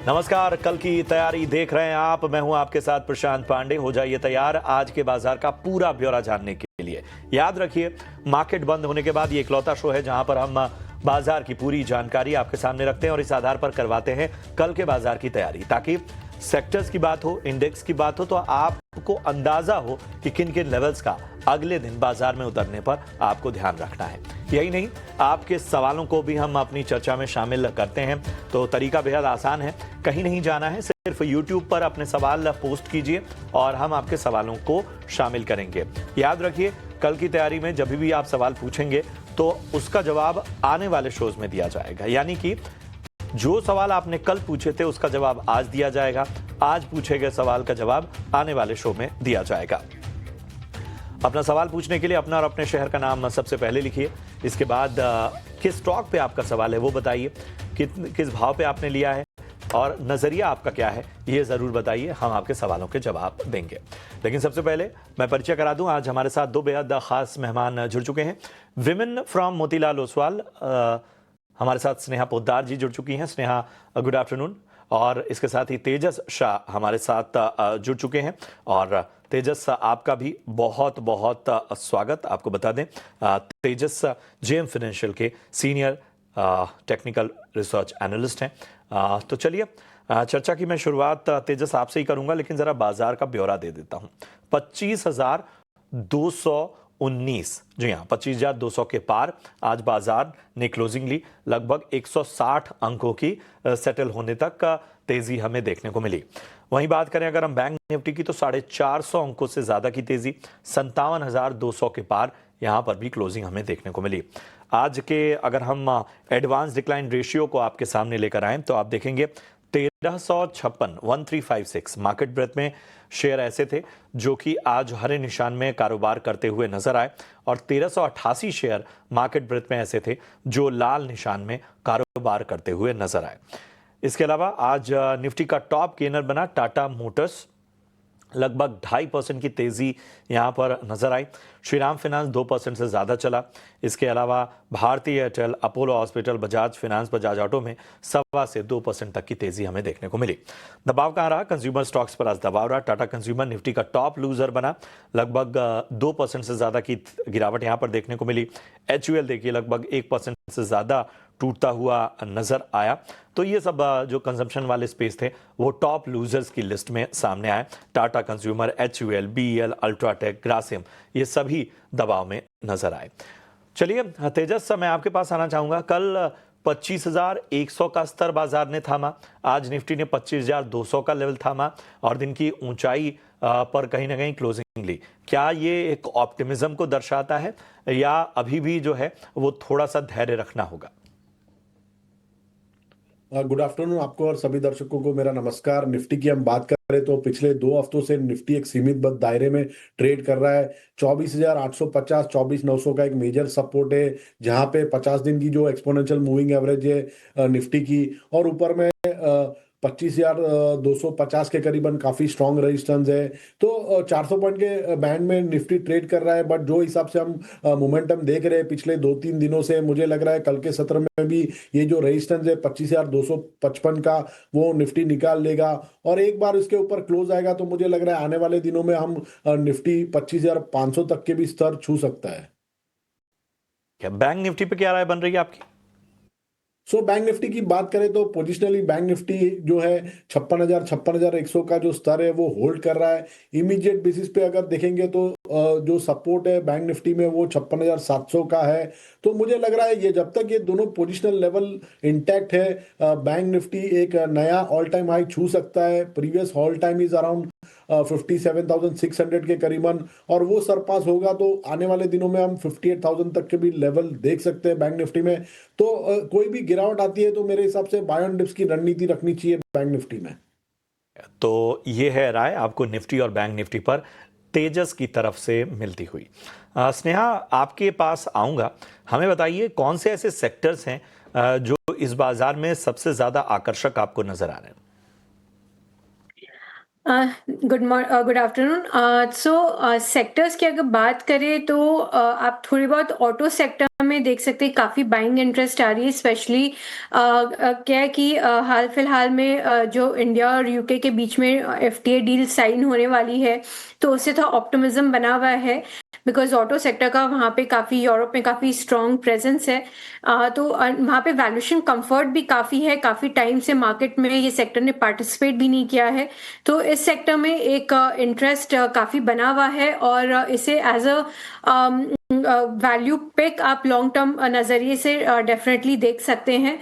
नमस्कार, कल की तैयारी देख रहे हैं आप। मैं हूं आपके साथ प्रशांत पांडे। हो जाइए तैयार आज के बाजार का पूरा ब्यौरा जानने के लिए। याद रखिए, मार्केट बंद होने के बाद ये इकलौता शो है जहां पर हम बाजार की पूरी जानकारी आपके सामने रखते हैं और इस आधार पर करवाते हैं कल के बाजार की तैयारी, ताकि सेक्टर्स की बात हो, इंडेक्स की बात हो, तो आपको अंदाजा हो कि किन किन लेवल्स का अगले दिन बाजार में उतरने पर आपको ध्यान रखना है। यही नहीं, आपके सवालों को भी हम अपनी चर्चा में शामिल करते हैं। तो तरीका बेहद आसान है, कहीं नहीं जाना है, सिर्फ YouTube पर अपने सवाल पोस्ट कीजिए और हम आपके सवालों को शामिल करेंगे। याद रखिए, कल की तैयारी में जब भी आप सवाल पूछेंगे तो उसका जवाब आने वाले शोज में दिया जाएगा। यानी कि जो सवाल आपने कल पूछे थे उसका जवाब आज दिया जाएगा, आज पूछे गए सवाल का जवाब आने वाले शो में दिया जाएगा। अपना सवाल पूछने के लिए अपना और अपने शहर का नाम सबसे पहले लिखिए। इसके बाद किस स्टॉक पे आपका सवाल है वो बताइए, किस भाव पे आपने लिया है और नजरिया आपका क्या है ये जरूर बताइए। हम आपके सवालों के जवाब देंगे। लेकिन सबसे पहले मैं परिचय करा दूं, आज हमारे साथ दो बेहद खास मेहमान जुड़ चुके हैं। विमेन फ्रॉम मोतीलाल ओसवाल, हमारे साथ स्नेहा पोद्दार जी जुड़ चुकी हैं। Sneha, good afternoon. और इसके साथ ही तेजस शाह हमारे साथ जुड़ चुके हैं। और तेजस, आपका भी बहुत बहुत स्वागत। आपको बता दें, तेजस जेएम फाइनेंशियल के सीनियर टेक्निकल रिसर्च एनालिस्ट हैं। तो चलिए, चर्चा की मैं शुरुआत तेजस आपसे ही करूंगा, लेकिन जरा बाजार का ब्यौरा दे देता हूं। 25,219, जी हाँ, 25,200 के पार आज बाजार ने क्लोजिंग ली। लगभग 160 अंकों की सेटल होने तक तेजी हमें देखने को मिली। वहीं बात करें अगर हम बैंक निफ्टी की, तो 450 अंकों से ज्यादा की तेजी, 57,200 के पार यहां पर भी क्लोजिंग हमें देखने को मिली। आज के अगर हम एडवांस डिक्लाइन रेशियो को आपके सामने लेकर आए तो आप देखेंगे 1356 मार्केट ब्रेथ में शेयर ऐसे थे जो कि आज हरे निशान में कारोबार करते हुए नजर आए, और 1388 शेयर मार्केट ब्रेथ में ऐसे थे जो लाल निशान में कारोबार करते हुए नजर आए। इसके अलावा आज निफ्टी का टॉप गेनर बना टाटा मोटर्स, लगभग 2.5% की तेजी यहां पर नजर आई। श्रीराम फाइनेंस 2% से ज्यादा चला। इसके अलावा भारतीय Airtel, Apollo hospital, Bajaj finance, Bajaj auto में 1.25 से 2% तक की तेजी हमें देखने को मिली। दबाव कहां रहा? कंज्यूमर स्टॉक्स पर आज दबाव रहा। टाटा कंज्यूमर निफ्टी का टॉप लूजर बना, लगभग 2% से ज्यादा की गिरावट यहां पर देखने को मिली। HUL देखिए लगभग 1% से ज्यादा टूटता हुआ नजर आया। तो ये सब जो कंजम्पशन वाले स्पेस थे वो टॉप लूजर्स की लिस्ट में सामने आए। Tata consumer, HUL, BEL, UltraTech, Grasim, ये सभी दबाव में नजर आए। चलिए तेजस, मैं आपके पास आना चाहूंगा। कल 25,100 का स्तर बाजार ने थामा, आज निफ्टी ने 25,200 का लेवल थामा और दिन की ऊंचाई पर कहीं ना कहीं क्लोजिंग ली। क्या ये एक ऑप्टिमिज्म को दर्शाता है या अभी भी जो है वो थोड़ा सा धैर्य रखना होगा? गुड आफ्टरनून आपको और सभी दर्शकों को मेरा नमस्कार। निफ्टी की हम बात करें तो पिछले 2 हफ्तों से निफ्टी एक सीमित दायरे में ट्रेड कर रहा है। 24,850, 24,900 का एक मेजर सपोर्ट है, जहां पे 50 दिन की जो एक्सपोनेंशियल मूविंग एवरेज है निफ्टी की, और ऊपर में 25,250 के करीबन काफी स्ट्रॉन्ग रेजिस्टेंस है। तो 400 पॉइंट के बैंड में निफ्टी ट्रेड कर रहा है। बट जो हिसाब से हम मोमेंटम देख रहे हैं पिछले 2-3 दिनों से, मुझे लग रहा है कल के सत्र में भी ये जो रेजिस्टेंस है 25,255 का, वो निफ्टी निकाल लेगा। और एक बार इसके ऊपर क्लोज आएगा तो मुझे लग रहा है आने वाले दिनों में हम निफ्टी 25,500 तक के भी स्तर छू सकता है। क्या बैंक निफ्टी पे क्या राय बन रही है आपकी? बैंक निफ्टी की बात करें तो पोजिशनली बैंक निफ्टी जो है 56,100 का जो स्तर है वो होल्ड कर रहा है। इमीडिएट बेसिस पे अगर देखेंगे तो जो सपोर्ट है बैंक निफ्टी में वो 56,700 का है। तो मुझे लग रहा है ये जब तक ये दोनों पोजिशनल लेवल इंटैक्ट है, बैंक निफ्टी एक नया ऑल टाइम हाई छू सकता है। Previous all time is around 57,600 के करीबन, और वो सरपास होगा तो आने वाले दिनों में हम 58,000 तक के भी लेवल देख सकते हैं बैंक निफ्टी में। तो कोई भी गिरावट आती है तो मेरे हिसाब से बाय ऑन डिप्स की रणनीति रखनी चाहिए बैंक निफ्टी में। तो ये है राय आपको निफ्टी और बैंक निफ्टी पर तेजस की तरफ से मिलती हुई। स्नेहा, आपके पास आऊंगा। हमें बताइए कौन से ऐसे सेक्टर्स हैं जो इस बाजार में सबसे ज्यादा आकर्षक आपको नजर आ रहे हैं? Good afternoon. सेक्टर्स की अगर बात करें तो आप थोड़ी बहुत ऑटो सेक्टर में देख सकते हैं, काफ़ी बाइंग इंटरेस्ट आ रही है। स्पेशली क्या है कि हाल फिलहाल में जो इंडिया और यूके के बीच में एफटीए डील साइन होने वाली है, तो उससे थोड़ा ऑप्टिमिज्म बना हुआ है, बिकॉज ऑटो सेक्टर का वहाँ पे काफ़ी, यूरोप में काफ़ी स्ट्रॉन्ग प्रेजेंस है। तो वहाँ पे वैल्यूएशन कंफर्ट भी काफ़ी है। काफ़ी टाइम से मार्केट में ये सेक्टर ने पार्टिसिपेट भी नहीं किया है, तो इस सेक्टर में एक इंटरेस्ट काफ़ी बना हुआ है, और इसे as a value pick up long term नज़रिए से डेफिनेटली देख सकते हैं।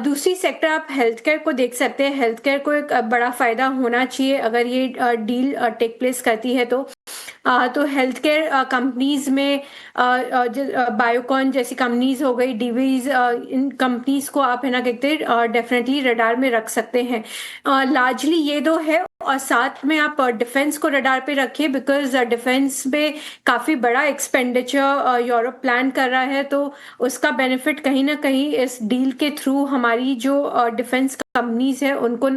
दूसरी सेक्टर आप हेल्थ केयर को देख सकते हैं। हेल्थ केयर को एक बड़ा फायदा होना चाहिए अगर ये डील टेक प्लेस करती है तो हेल्थ केयर कंपनीज में बायोकॉन जैसी कंपनीज हो गई, डिवीज, इन कंपनीज को आप है ना कहते हैं डेफिनेटली रडार में रख सकते हैं। लार्जली ये दो है, और साथ में आप डिफेंस को रडार पे रखिए, बिकॉज डिफेंस में काफ़ी बड़ा एक्सपेंडिचर यूरोप प्लान कर रहा है, तो उसका बेनिफिट कहीं ना कहीं इस डील के थ्रू हमारी जो डिफेंस कंपनीज है उनको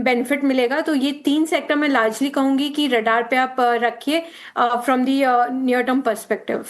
बेनिफिट मिलेगा। तो ये तीन सेक्टर में लार्जली कहूंगी कि रडार पे आप रखिए from the near term perspective.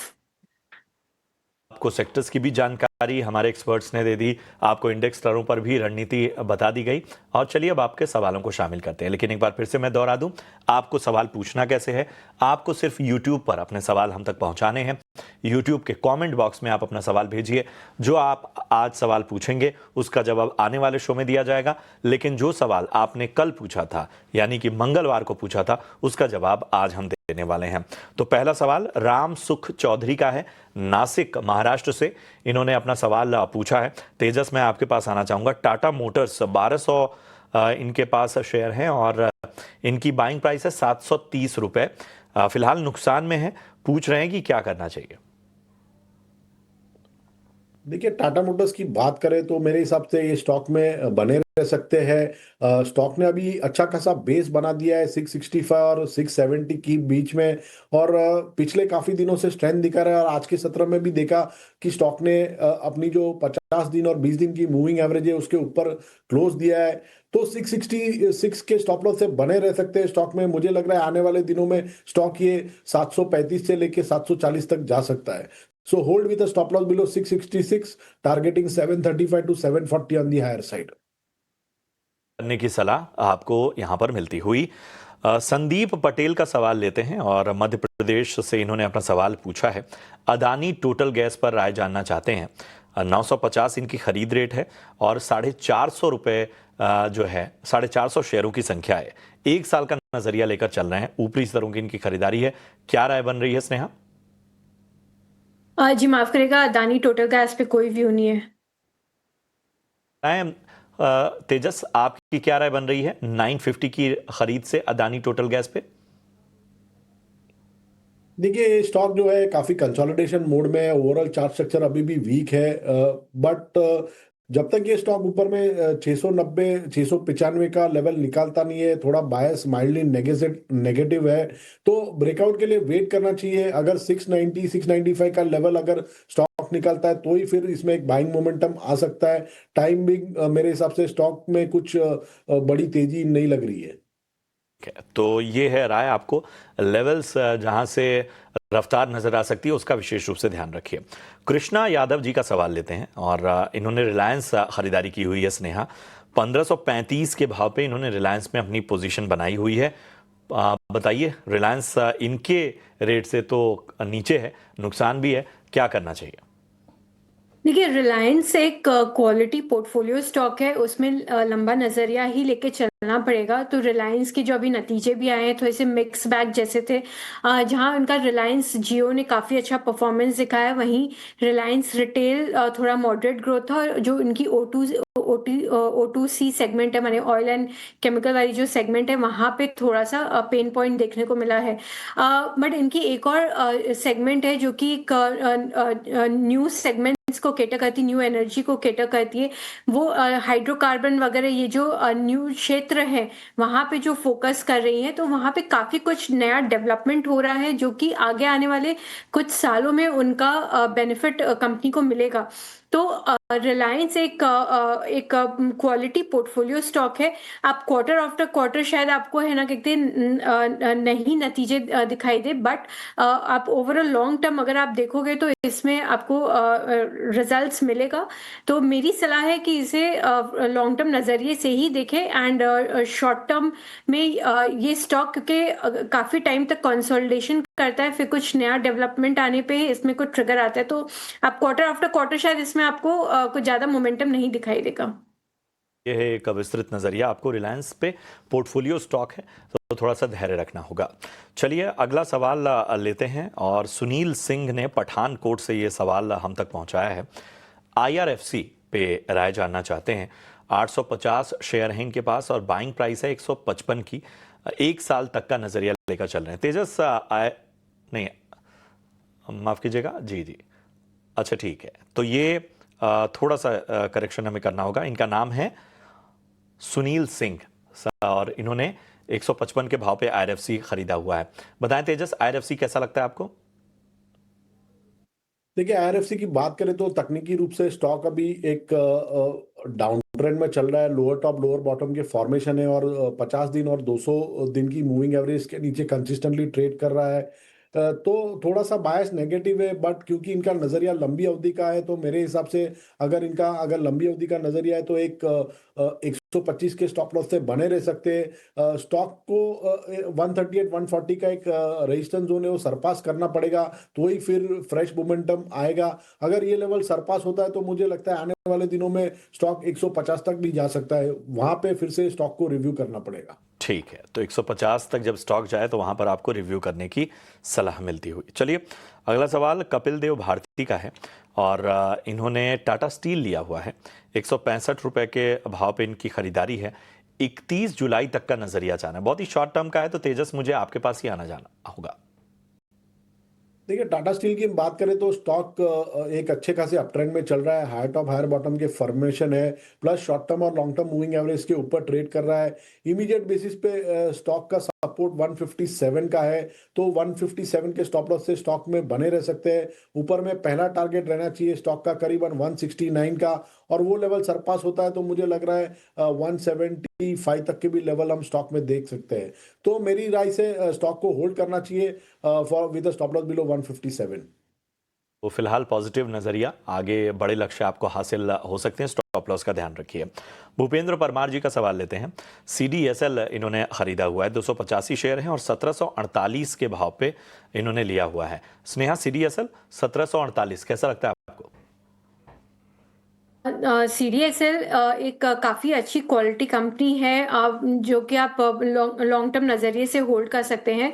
आपको सेक्टर्स की भी जानकारी हमारे एक्सपर्ट्स ने दे दी, आपको इंडेक्स स्तरों पर भी रणनीति बता दी गई। और चलिए अब आपके सवालों को शामिल करते हैं, लेकिन एक बार फिर से मैं दोहरा दूं, आपको सवाल पूछना कैसे है। आपको सिर्फ यूट्यूब पर अपने सवाल हम तक पहुंचाने हैं। यूट्यूब के कमेंट बॉक्स में आप अपना सवाल भेजिए। जो आप आज सवाल पूछेंगे उसका जवाब आने वाले शो में दिया जाएगा, लेकिन जो सवाल आपने कल पूछा था, यानी कि मंगलवार को पूछा था, उसका जवाब आज हम देने वाले हैं। तो पहला सवाल राम सुख चौधरी का है, नासिक महाराष्ट्र से। इन्होंने अपना सवाल पूछा है। तेजस, मैं आपके पास आना चाहूंगा। टाटा मोटर्स 1200 इनके पास शेयर हैं और इनकी बाइंग प्राइस है 730 रुपए। फिलहाल नुकसान में है, पूछ रहे हैं कि क्या करना चाहिए। देखिए, टाटा मोटर्स की बात करें तो मेरे हिसाब से ये स्टॉक में बने रह सकते हैं। स्टॉक ने अभी अच्छा खासा बेस बना दिया है 665 और 670 की बीच में, और पिछले काफी दिनों से स्ट्रेंथ दिखा रहा है। और आज के सत्र में भी देखा कि स्टॉक ने अपनी जो 50 दिन और 20 दिन की मूविंग एवरेज है उसके ऊपर क्लोज दिया है। तो 666 के स्टॉप लॉस से बने रह सकते हैं स्टॉक में। मुझे लग रहा है आने वाले दिनों में स्टॉक ये 735 से लेके 740 तक जा सकता है। So hold with a stop loss below 666, targeting 735 to 740 on the higher side. करने की सलाह आपको यहां पर मिलती हुई। संदीप पटेल का सवाल लेते हैं और मध्य प्रदेश से इन्होंने अपना सवाल पूछा है। अदानी टोटल गैस पर राय जानना चाहते हैं। 950 इनकी खरीद रेट है और 450 रुपए जो है 450 शेयरों की संख्या है। एक साल का नजरिया लेकर चल रहे हैं। ऊपरी स्तरों की इनकी खरीदारी है। क्या राय बन रही है स्नेहा? जी माफ करेगा, अदानी टोटल गैस पे कोई व्यू नहीं है। राय तेजस, आपकी क्या राय बन रही है 950 की खरीद से अदानी टोटल गैस पे? देखिए, ये स्टॉक जो है काफी कंसोलिडेशन मोड में है। ओवरऑल चार्ट स्ट्रक्चर अभी भी वीक है, बट जब तक ये स्टॉक ऊपर में 690 695 का लेवल निकालता नहीं है, थोड़ा बायस माइल्डली नेगेटिव है, तो ब्रेकआउट के लिए वेट करना चाहिए। अगर 690 695 का लेवल अगर स्टॉक निकालता है तो ही फिर इसमें एक बाइंग मोमेंटम आ सकता है। टाइम भी मेरे हिसाब से स्टॉक में कुछ बड़ी तेजी नहीं लग रही है। तो ये है राय। आपको लेवल्स जहां से रफ्तार नजर आ सकती है उसका विशेष रूप से ध्यान रखिए। कृष्णा यादव जी का सवाल लेते हैं और इन्होंने रिलायंस खरीदारी की हुई है। स्नेहा, 1535 के भाव पे इन्होंने रिलायंस में अपनी पोजीशन बनाई हुई है। बताइए, रिलायंस इनके रेट से तो नीचे है, नुकसान भी है, क्या करना चाहिए? देखिए, रिलायंस एक क्वालिटी पोर्टफोलियो स्टॉक है, उसमें लंबा नजरिया ही लेके चलना पड़ेगा। तो रिलायंस के जो अभी नतीजे भी आए हैं थोड़े से मिक्स बैग जैसे थे, जहां उनका रिलायंस जियो ने काफ़ी अच्छा परफॉर्मेंस दिखाया, वहीं रिलायंस रिटेल थोड़ा मॉडरेट ग्रोथ था। और जो उनकी O2C सेगमेंट है, माने ऑयल एंड केमिकल वाली जो सेगमेंट है, वहां पे थोड़ा सा पेन पॉइंट देखने को मिला है। बट इनकी एक और सेगमेंट है जो कि न्यू सेगमेंट को केटर करती, न्यू एनर्जी को केटर करती है। वो हाइड्रोकार्बन वगैरह ये जो न्यू क्षेत्र है वहां पे जो फोकस कर रही है, तो वहां पे काफी कुछ नया डेवलपमेंट हो रहा है जो कि आगे आने वाले कुछ सालों में उनका बेनिफिट कंपनी को मिलेगा। तो रिलायंस एक क्वालिटी पोर्टफोलियो स्टॉक है। आप क्वार्टर आफ्टर क्वार्टर शायद आपको है ना कहते हैं नहीं नतीजे दिखाई दे, बट आप ओवरऑल लॉन्ग टर्म अगर आप देखोगे तो इसमें आपको रिजल्ट्स मिलेगा। तो मेरी सलाह है कि इसे लॉन्ग टर्म नज़रिए से ही देखें, एंड शॉर्ट टर्म में ये स्टॉक क्योंकि काफ़ी टाइम तक कंसोलिडेशन करता है, फिर कुछ नया डेवलपमेंट आने पे इसमें कुछ ट्रिगर आता है, तो आप क्वार्टर आफ्टर क्वार्टर शायद इसमें आपको कुछ ज़्यादा मोमेंटम नहीं दिखाई देगा। यह है एक विस्तृत नजरिया आपको रिलायंस पे, पोर्टफोलियो स्टॉक है तो थोड़ा सा धैर्य रखना होगा। चलिए अगला सवाल लेते हैं, और सुनील सिंह ने पठानकोट से ये सवाल हम तक पहुंचाया है। IRFC पे राय जानना चाहते हैं। 850 शेयर हैं इनके पास और बाइंग प्राइस है 155 की। एक साल तक का नजरिया लेकर चल रहे हैं। तेजस नहीं, माफ कीजिएगा, जी जी, अच्छा ठीक है, तो ये थोड़ा सा करेक्शन हमें करना होगा। इनका नाम है सुनील सिंह और इन्होंने 155 के भाव पे IRFC खरीदा हुआ है। बताएं तेजस, IRFC कैसा लगता है आपको? देखिए, IRFC की बात करें तो तकनीकी रूप से स्टॉक अभी एक डाउन ट्रेंड में चल रहा है। लोअर टॉप लोअर बॉटम के फॉर्मेशन है और 50 दिन और 200 दिन की मूविंग एवरेज के नीचे कंसिस्टेंटली ट्रेड कर रहा है। तो थोड़ा सा बायस नेगेटिव है, बट क्योंकि इनका नजरिया लंबी अवधि का है तो मेरे हिसाब से अगर लंबी अवधि का नजरिया है तो एक 125 के स्टॉप लॉस से बने रह सकते हैं। स्टॉक को 138 140 का एक रेजिस्टेंस जोन है वो सरपास करना पड़ेगा, तो ही फिर फ्रेश मोमेंटम आएगा। अगर ये लेवल सरपास होता है तो मुझे लगता है आने वाले दिनों में स्टॉक 150 तक भी जा सकता है। वहां पे फिर से स्टॉक को रिव्यू करना पड़ेगा। ठीक है, तो 150 तक जब स्टॉक जाए तो वहां पर आपको रिव्यू करने की सलाह मिलती हुई। चलिए अगला सवाल कपिल देव भारती का है और इन्होंने टाटा स्टील लिया हुआ है। 165 रुपए के भाव पे इनकी खरीदारी है। 31 जुलाई तक का नजरिया जाना है, बहुत ही शॉर्ट टर्म का है, तो तेजस मुझे आपके पास ही आना जाना होगा। देखिए, टाटा स्टील की बात करें तो स्टॉक एक अच्छे खासे अप ट्रेंड में चल रहा है। हायर टॉप हायर बॉटम के फॉर्मेशन है, प्लस शॉर्ट टर्म और लॉन्ग टर्म मूविंग एवरेज के ऊपर ट्रेड कर रहा है। इमीडिएट बेसिस पे स्टॉक का सपोर्ट 157 का है, तो 157 के स्टॉप लॉस से स्टॉक में बने रह सकते हैं। ऊपर में पहला टारगेट रहना चाहिए स्टॉक का करीबन 169 का, और वो लेवल सरपास होता है तो मुझे लग रहा है 175 तक के भी लेवल हम स्टॉक में देख सकते हैं। तो मेरी राय से स्टॉक को होल्ड करना चाहिए for with stop loss below 157। तो फिलहाल पॉजिटिव नजरिया, आगे बड़े लक्ष्य आपको हासिल हो सकते हैं, स्टॉप लॉस का ध्यान रखिए। भूपेंद्र परमार जी का सवाल लेते हैं। CDSL इन्होंने खरीदा हुआ है, 285 शेयर हैं और 1748 के भाव पे इन्होंने लिया हुआ है। स्नेहा, CDSL 1748 कैसा लगता है आपको? CDSL एक काफ़ी अच्छी क्वालिटी कंपनी है, जो कि आप लॉन्ग टर्म नज़रिए से होल्ड कर सकते हैं।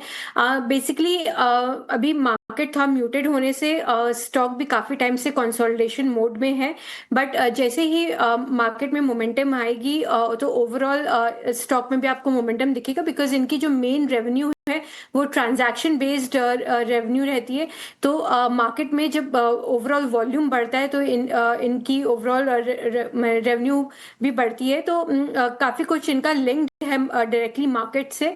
बेसिकली अभी मार्केट थोड़ा म्यूटेड होने से स्टॉक भी काफ़ी टाइम से कंसोलिडेशन मोड में है, बट जैसे ही मार्केट में मोमेंटम आएगी तो ओवरऑल स्टॉक में भी आपको मोमेंटम दिखेगा, बिकॉज इनकी जो मेन रेवेन्यू है वो ट्रांजैक्शन बेस्ड रेवेन्यू रहती है। तो मार्केट में जब ओवरऑल वॉल्यूम बढ़ता है तो इनकी ओवरऑल रेवेन्यू भी बढ़ती है, तो काफ़ी कुछ इनका लिंक्ड है डायरेक्टली मार्केट से।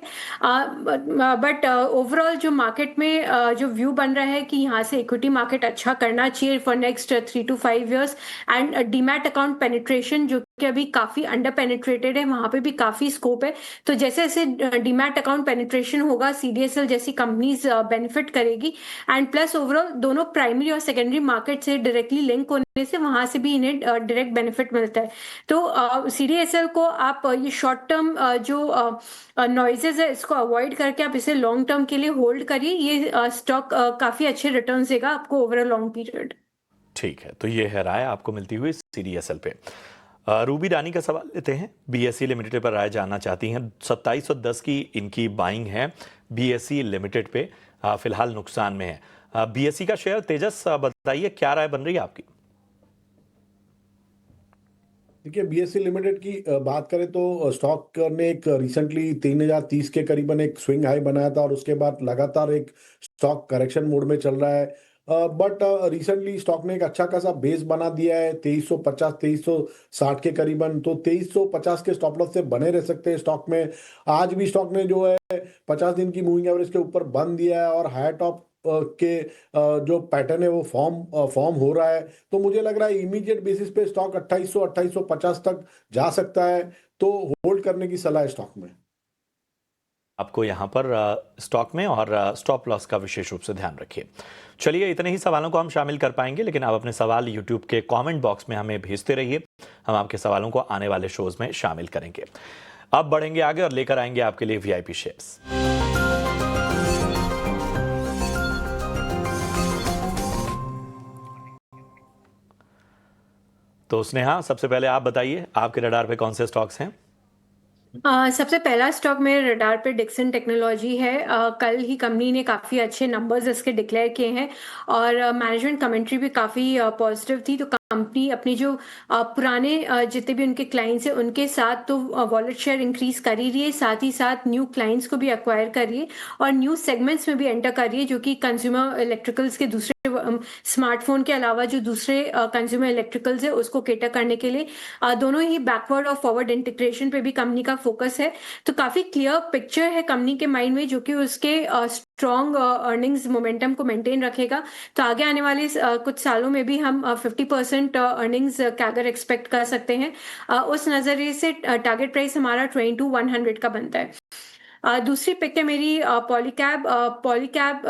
बट ओवरऑल जो मार्केट में जो व्यू बन रहा है कि यहाँ से इक्विटी मार्केट अच्छा करना चाहिए for next 3 to 5 years, and demat account penetration जो कि अभी काफ़ी अंडर पेनिट्रेटेड है, वहाँ पे भी काफ़ी स्कोप है। तो जैसे जैसे डीमैट अकाउंट पेनिट्रेशन होगा, CDSL जैसी कंपनीज बेनिफिट करेगी, एंड प्लस ओवरऑल दोनों प्राइमरी और सेकेंडरी मार्केट से डायरेक्टली लिंक होने से वहाँ से भी इन्हें डायरेक्ट बेनिफिट मिलता है। तो CDSL को आप ये शॉर्ट टर्म जो नॉइजेज है इसको अवॉइड करके आप इसे लॉन्ग टर्म के लिए होल्ड करिए। ये स्टॉक काफ़ी अच्छे रिटर्न देगा आपको ओवर अ लॉन्ग पीरियड। ठीक है, तो ये है राय आपको मिलती हुई CDSL पे। रूबी रानी का सवाल लेते हैं। BSE लिमिटेड पर राय जानना चाहती हैं। 2710 की इनकी बाइंग है BSE लिमिटेड पे, फिलहाल नुकसान में है। BSE का शेयर, तेजस बताइए क्या राय बन रही है आपकी? देखिए, BSE लिमिटेड की बात करें तो स्टॉक ने एक रिसेंटली 3030 के करीबन एक स्विंग हाई बनाया था और उसके बाद लगातार एक स्टॉक करेक्शन मोड में चल रहा है। बट रिसेंटली स्टॉक ने एक अच्छा खासा बेस बना दिया है 2350 2360 के करीबन, तो 2350 के स्टॉप लॉस से बने रह सकते हैं स्टॉक में। आज भी स्टॉक ने जो है 50 दिन की मूविंग एवरेज के ऊपर बंद दिया है और हायर टॉप के जो पैटर्न है वो फॉर्म हो रहा है, तो मुझे लग रहा है इमीडिएट बेसिस पे स्टॉक 2800 2850 तक जा सकता है, तो होल्ड करने की सलाह है स्टॉक में। आपको यहाँ पर स्टॉक में और स्टॉप लॉस का विशेष रूप से ध्यान रखिए। चलिए, इतने ही सवालों को हम शामिल कर पाएंगे, लेकिन आप अपने सवाल यूट्यूब के कमेंट बॉक्स में हमें भेजते रहिए। हम आपके सवालों को आने वाले शोज में शामिल करेंगे। अब बढ़ेंगे आगे और लेकर आएंगे आपके लिए वीआईपी शेयर्स। तो स्नेहा, सबसे पहले आप बताइए आपके रडार पे कौन से स्टॉक्स हैं? सबसे पहला स्टॉक मेरे रडार पे डिक्सन टेक्नोलॉजी है। कल ही कंपनी ने काफ़ी अच्छे नंबर्स इसके डिक्लेयर किए हैं और मैनेजमेंट कमेंट्री भी काफ़ी पॉजिटिव थी। तो कंपनी अपनी जो पुराने जितने भी उनके क्लाइंट्स हैं उनके साथ तो वॉलेट शेयर इंक्रीज कर ही रही है, साथ ही साथ न्यू क्लाइंट्स को भी एक्वायर कर रही है और न्यू सेगमेंट्स में भी एंटर कर रही है, जो कि कंज्यूमर इलेक्ट्रिकल्स के दूसरे स्मार्टफोन के अलावा जो दूसरे कंज्यूमर इलेक्ट्रिकल्स है उसको केटर करने के लिए दोनों ही बैकवर्ड और फॉरवर्ड इंटीग्रेशन पे भी कंपनी का फोकस है। तो काफी क्लियर पिक्चर है कंपनी के माइंड में, जो कि उसके स्ट्रॉन्ग अर्निंग्स मोमेंटम को मेंटेन रखेगा। तो आगे आने वाले कुछ सालों में भी हम 50% अर्निंग्स कैगर एक्सपेक्ट कर सकते हैं। उस नजरिए से टारगेट प्राइस हमारा 22,100 का बनता है। दूसरी पिक है मेरी पॉलीकैब। पॉलीकैब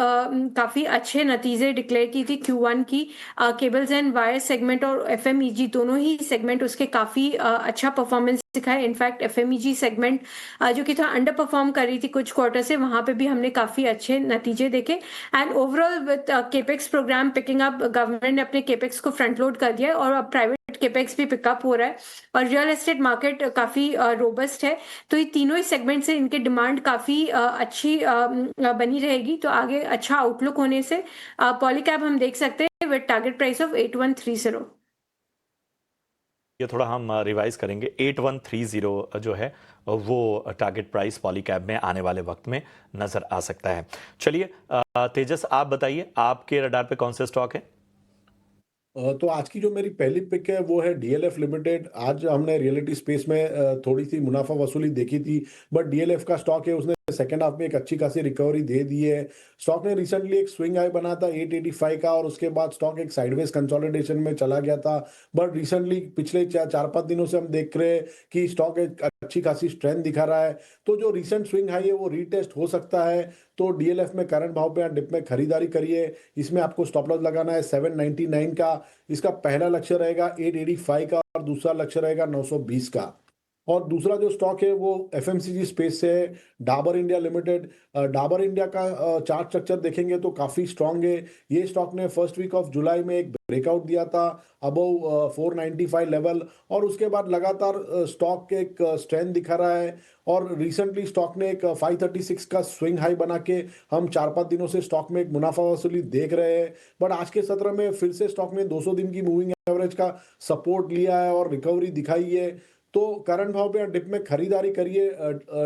काफ़ी अच्छे नतीजे डिक्लेयर की थी Q1 की। केबल्स एंड वायर सेगमेंट और FMEG दोनों ही सेगमेंट उसके काफ़ी अच्छा परफॉर्मेंस दिखाया। इनफैक्ट FMEG सेगमेंट जो कि थोड़ा अंडर परफॉर्म कर रही थी कुछ क्वार्टर से, वहाँ पे भी हमने काफ़ी अच्छे नतीजे देखे। And overall with capex program picking up, government ने अपने केपेक्स को फ्रंट लोड कर दिया है और अब प्राइवेट केपेक्स भी पिकअप हो रहा है और रियल एस्टेट मार्केट काफ़ी रोबस्ट है। तो ये तीनों ही सेगमेंट से इनके डिमांड काफ़ी अच्छी बनी रहेगी। तो आगे अच्छा आउटलुक होने से पॉलीकैब हम देख सकते हैं विद टारगेट प्राइस ऑफ 8130। ये थोड़ा हम रिवाइज करेंगे। 8130 जो है वो टारगेट प्राइस पॉलीकैब में आने वाले वक्त में नजर आ सकता है। चलिए तेजस, आप बताइए आपके रडार पे कौन से स्टॉक है? तो आज की जो मेरी पहली पिक है वो है DLF लिमिटेड। आज हमने रियलिटी स्पेस में थोड़ी सी मुनाफा वसूली देखी थी, बट DLF का स्टॉक है उसने सेकेंड हाफ में एक अच्छी खासी रिकवरी दे दी है। स्टॉक ने रिसेंटली एक स्विंग हाई बना था 885 का और उसके बाद स्टॉक एक साइडवेज कंसोलिडेशन में चला गया था, बट रिसेंटली पिछले 4-5 दिनों से हम देख रहे हैं कि स्टॉक एक अच्छी खासी स्ट्रेंथ दिखा रहा है। तो जो रिसेंट स्विंग हाई है वो रीटेस्ट हो सकता है। तो DLF में करंट भाव पे या डिप में खरीदारी करिए। इसमें आपको स्टॉप लॉस लगाना है 799 का। इसका पहला लक्ष्य रहेगा 885 का और दूसरा लक्ष्य रहेगा 920 का। और दूसरा जो स्टॉक है वो FMCG स्पेस से है, Dabur India limited. Dabur India का चार्ट स्ट्रक्चर देखेंगे तो काफ़ी स्ट्रांग है। ये स्टॉक ने फर्स्ट वीक ऑफ जुलाई में एक ब्रेकआउट दिया था अबव 495 लेवल और उसके बाद लगातार स्टॉक एक स्ट्रेंथ दिखा रहा है और रिसेंटली स्टॉक ने एक 536 का स्विंग हाई बना के हम 4-5 दिनों से स्टॉक में एक मुनाफा वसूली देख रहे हैं। बट आज के सत्र में फिर से स्टॉक ने 200 दिन की मूविंग एवरेज का सपोर्ट लिया है और रिकवरी दिखाई है। तो करंट भाव पे या डिप में खरीदारी करिए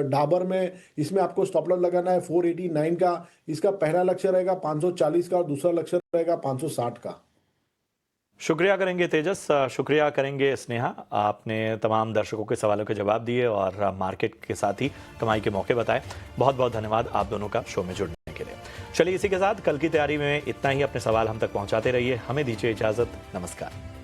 डाबर में। इसमें आपको स्टॉप लॉस लगाना है 489 का। इसका पहला लक्ष्य रहेगा 540 का और दूसरा लक्ष्य रहेगा 560 का। शुक्रिया करेंगे तेजस, शुक्रिया करेंगे स्नेहा। आपने तमाम दर्शकों के सवालों के जवाब दिए और मार्केट के साथ ही कमाई के मौके बताए। बहुत बहुत धन्यवाद आप दोनों का शो में जुड़ने के लिए। चलिए, इसी के साथ कल की तैयारी में इतना ही। अपने सवाल हम तक पहुंचाते रहिए। हमें दीजिए इजाजत। नमस्कार।